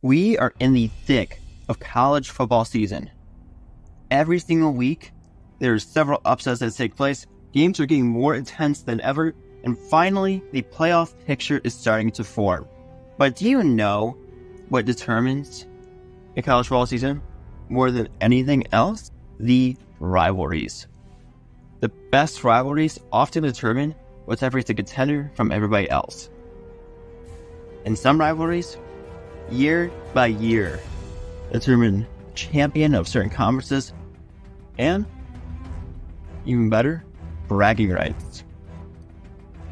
We are in the thick of college football season. Every single week, there are several upsets that take place, games are getting more intense than ever, and finally, the playoff picture is starting to form. But do you know what determines a college football season more than anything else? The rivalries. The best rivalries often determine what separates a contender from everybody else. In some rivalries, year by year, determine champion of certain conferences, and even better, bragging rights.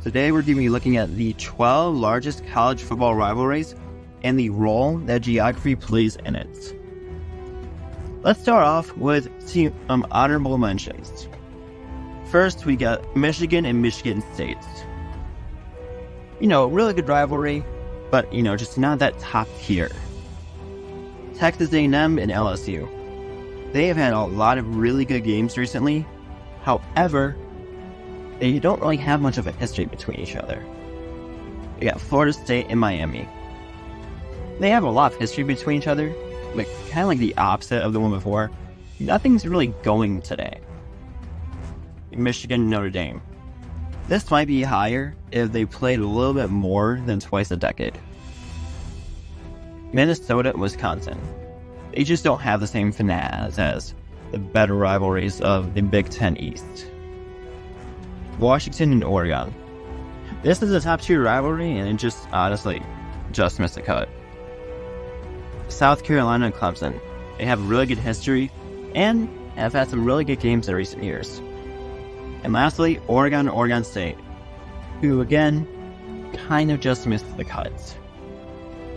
Today we're going to be looking at the 12 largest college football rivalries and the role that geography plays in it. Let's start off with some honorable mentions. First, we got Michigan and Michigan State. Really good rivalry, but, just not that top tier. Texas A&M and LSU. They have had a lot of really good games recently. However, they don't really have much of a history between each other. You got Florida State and Miami. They have a lot of history between each other, but kind of like the opposite of the one before. Nothing's really going today. Michigan and Notre Dame. This might be higher if they played a little bit more than twice a decade. Minnesota and Wisconsin. They just don't have the same finesse as the better rivalries of the Big Ten East. Washington and Oregon. This is a top tier rivalry, and it just honestly just missed the cut. South Carolina and Clemson. They have a really good history and have had some really good games in recent years. And lastly, Oregon and Oregon State, who again kind of just missed the cut.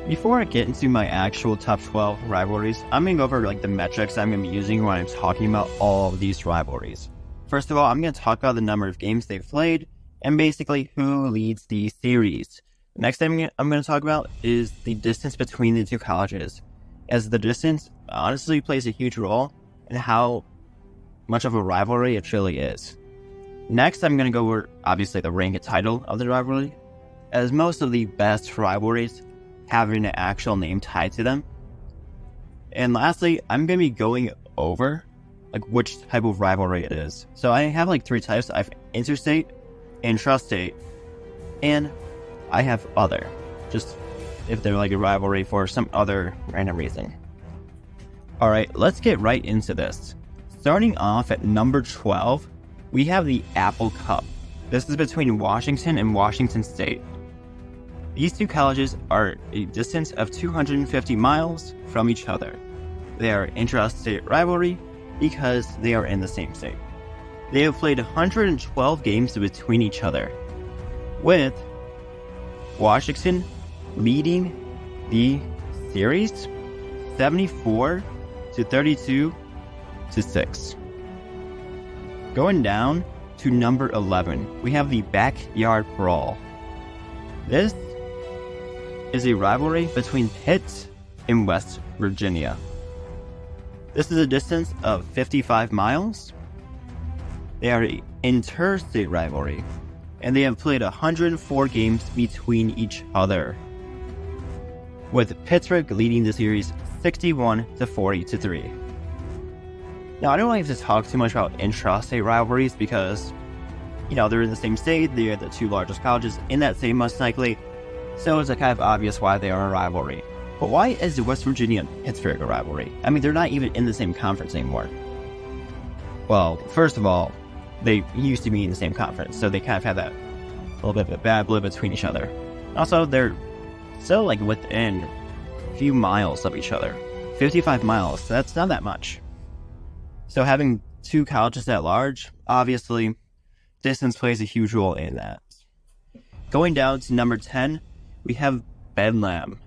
Before I get into my actual top 12 rivalries, I'm going to go over the metrics I'm going to be using when I'm talking about all of these rivalries. First of all, I'm going to talk about the number of games they've played and basically who leads the series. The next thing I'm going to talk about is the distance between the two colleges, as the distance honestly plays a huge role in how much of a rivalry it truly is. Next, I'm going to go over, obviously, the rank and title of the rivalry, as most of the best rivalries have an actual name tied to them. And lastly, I'm going to be going over which type of rivalry it is. So I have three types. I have interstate, intrastate, and I have other, just if they're a rivalry for some other random reason. Alright, let's get right into this. Starting off at number 12, we have the Apple Cup. This is between Washington and Washington State. These two colleges are a distance of 250 miles from each other. They are intrastate rivalry because they are in the same state. They have played 112 games between each other, with Washington leading the series 74 to 32 to 6. Going down to number 11, we have the Backyard Brawl. This is a rivalry between Pitt and West Virginia. This is a distance of 55 miles. They are an interstate rivalry, and they have played 104 games between each other, with Pittsburgh leading the series 61 to 40 to 3. Now, I don't really have to talk too much about intrastate rivalries because, they're in the same state, they're the two largest colleges in that state most likely, so it's kind of obvious why they are a rivalry. But why is the West Virginia and Pittsburgh a rivalry? I mean, they're not even in the same conference anymore. Well, first of all, they used to be in the same conference, so they kind of have that little bit of a bad blood between each other. Also, they're still within a few miles of each other. 55 miles, that's not that much. So having two colleges that large, obviously, distance plays a huge role in that. Going down to number 10, we have Bedlam.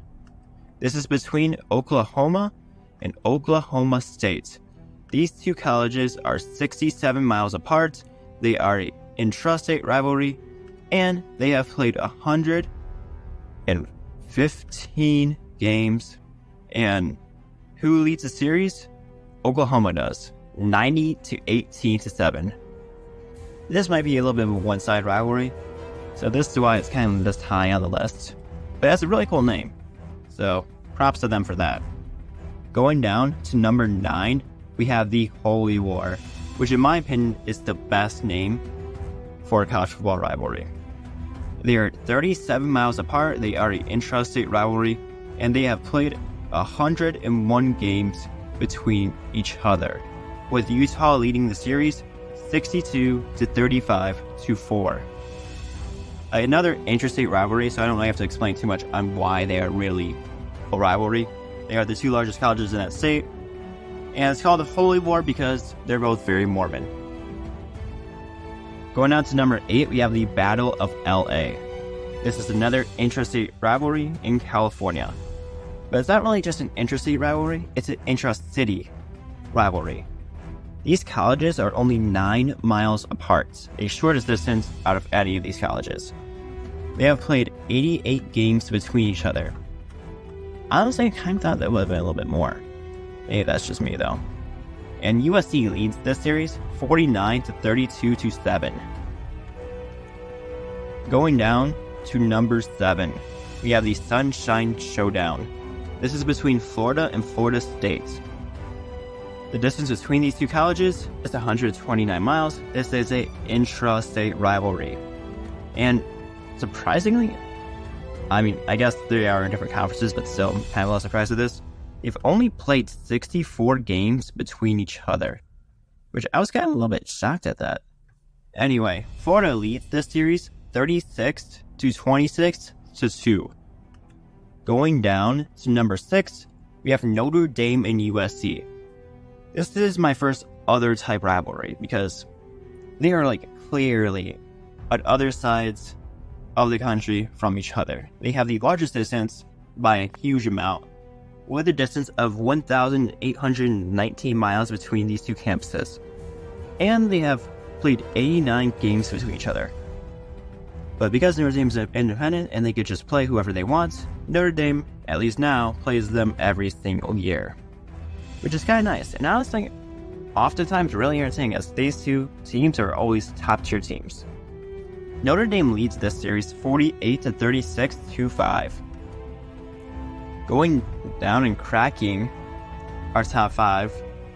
This is between Oklahoma and Oklahoma State. These two colleges are 67 miles apart. They are an intrastate rivalry, and they have played 115 games. And who leads the series? Oklahoma does, 90 to 18 to 7. This might be a little bit of a one-sided rivalry, so this is why it's kind of this high on the list. But it has a really cool name, so props to them for that. Going down to number 9, we have the Holy War, which in my opinion is the best name for a college football rivalry. They are 37 miles apart, they are an intrastate rivalry, and they have played 101 games between each other, with Utah leading the series 62-35-4. Another interstate rivalry, so I don't really have to explain too much on why they are really a rivalry. They are the 2 largest colleges in that state, and it's called the Holy War because they're both very Mormon. Going down to number 8, we have the Battle of LA. This is another intrastate rivalry in California. But it's not really just an intrastate rivalry, it's an intra-city rivalry. These colleges are only 9 miles apart, the shortest distance out of any of these colleges. They have played 88 games between each other. Honestly, I kind of thought that would have been a little bit more. Maybe that's just me though. And USC leads this series 49-32-7. Going down to number 7, we have the Sunshine Showdown. This is between Florida and Florida State. The distance between these 2 colleges is 129 miles. This is an intra-state rivalry. And surprisingly, I guess they are in different conferences, but still, I'm kind of a little surprised at this. They've only played 64 games between each other, which I was kind of a little bit shocked at that. Anyway, Florida leads this series 36-26-2. Going down to number 6, we have Notre Dame and USC. This is my first other type rivalry because they are clearly at other sides of the country from each other. They have the largest distance by a huge amount, with a distance of 1,819 miles between these 2 campuses. And they have played 89 games between each other. But because Notre Dame is independent and they could just play whoever they want, Notre Dame, at least now, plays them every single year, which is kind of nice. And honestly, oftentimes really entertaining, as these 2 teams are always top tier teams. Notre Dame leads this series 48-36-5. Going down and cracking our top 5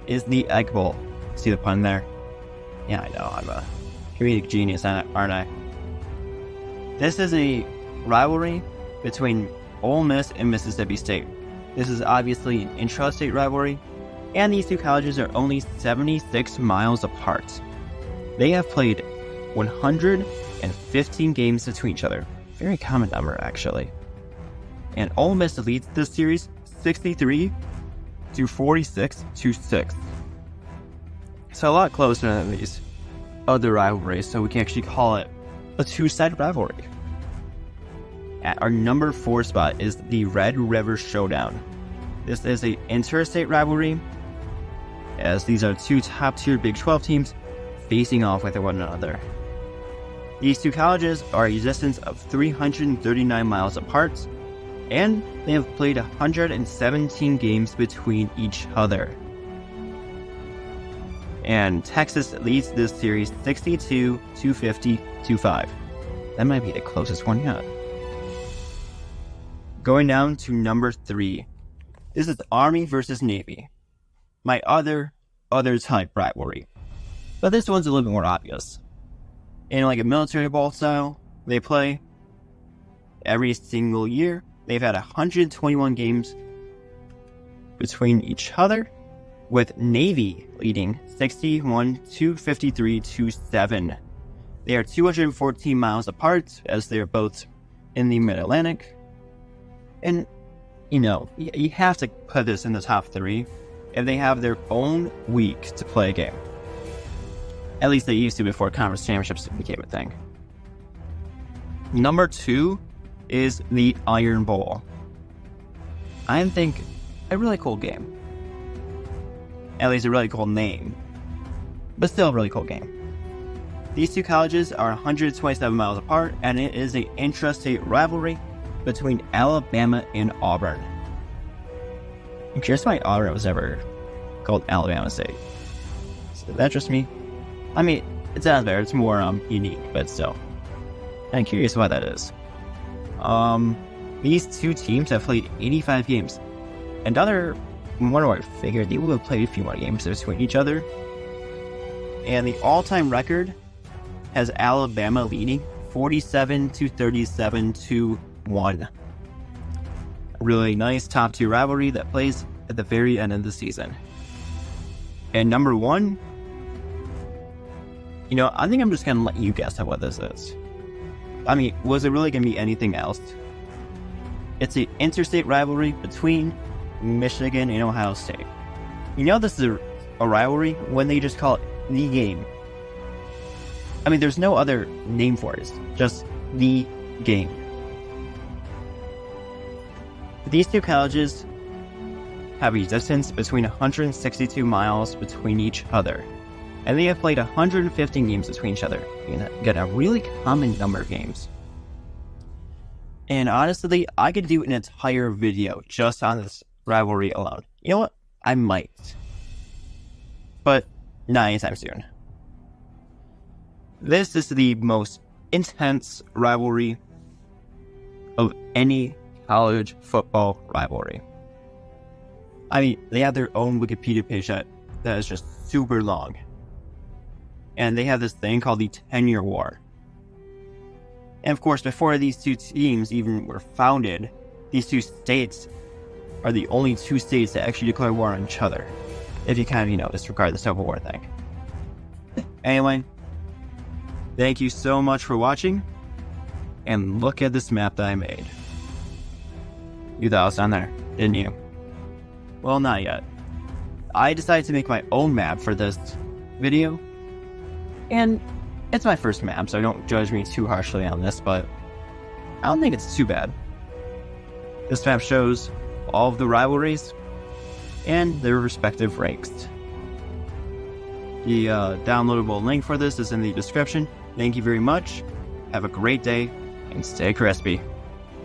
is the Egg Bowl. See the pun there? Yeah, I know, I'm a comedic genius, aren't I? This is a rivalry between Ole Miss and Mississippi State. This is obviously an intra-state rivalry, and these 2 colleges are only 76 miles apart. They have played 115 games between each other. Very common number, actually. And Ole Miss leads this series 63-46-6. So a lot closer than these other rivalries, so we can actually call it a 2-sided rivalry. At our number 4 spot is the Red River Showdown. This is an interstate rivalry, as these are 2 top-tier Big 12 teams facing off with one another. These 2 colleges are a distance of 339 miles apart, and they have played 117 games between each other. And Texas leads this series 62-50-5. That might be the closest one yet. Going down to number 3. This is Army versus Navy. My other type rivalry. But this one's a little bit more obvious. In a military ball style, they play every single year. They've had 121 games between each other, with Navy leading 61-53-7. They are 214 miles apart, as they are both in the Mid-Atlantic. And, you have to put this in the top 3 if they have their own week to play a game. At least they used to before conference championships became a thing. Number 2 is the Iron Bowl. I think a really cool game. At least a really cool name. But still a really cool game. These 2 colleges are 127 miles apart, and it is an intrastate rivalry between Alabama and Auburn. I'm curious why Auburn was ever called Alabama State. Is that just me? It sounds better. It's more unique, but still. I'm curious why that is. These 2 teams have played 85 games. another one of our figured they would have played a few more games between each other. And the all-time record has Alabama leading 47-37-1. A really nice top 2 rivalry that plays at the very end of the season. And number 1, I think I'm just going to let you guess what this is. I mean, was it really going to be anything else? It's an interstate rivalry between Michigan and Ohio State. This is a rivalry when they just call it the game. I mean, there's no other name for it. It's just the game. These two colleges have a distance between 162 miles between each other. And they have played 115 games between each other. Get a really common number of games. And honestly, I could do an entire video just on this rivalry alone. You know what? I might. But not anytime soon. This is the most intense rivalry of any college football rivalry. I mean, they have their own Wikipedia page that is just super long. And they have this thing called the 10-Year War. And of course, before these two teams even were founded, these two states are the only two states that actually declare war on each other. If you kind of, disregard the Civil War thing. Anyway, thank you so much for watching. And look at this map that I made. You thought I was on there, didn't you? Well, not yet. I decided to make my own map for this video. And it's my first map, so don't judge me too harshly on this, but I don't think it's too bad. This map shows all of the rivalries and their respective ranks. The downloadable link for this is in the description. Thank you very much. Have a great day and stay crispy.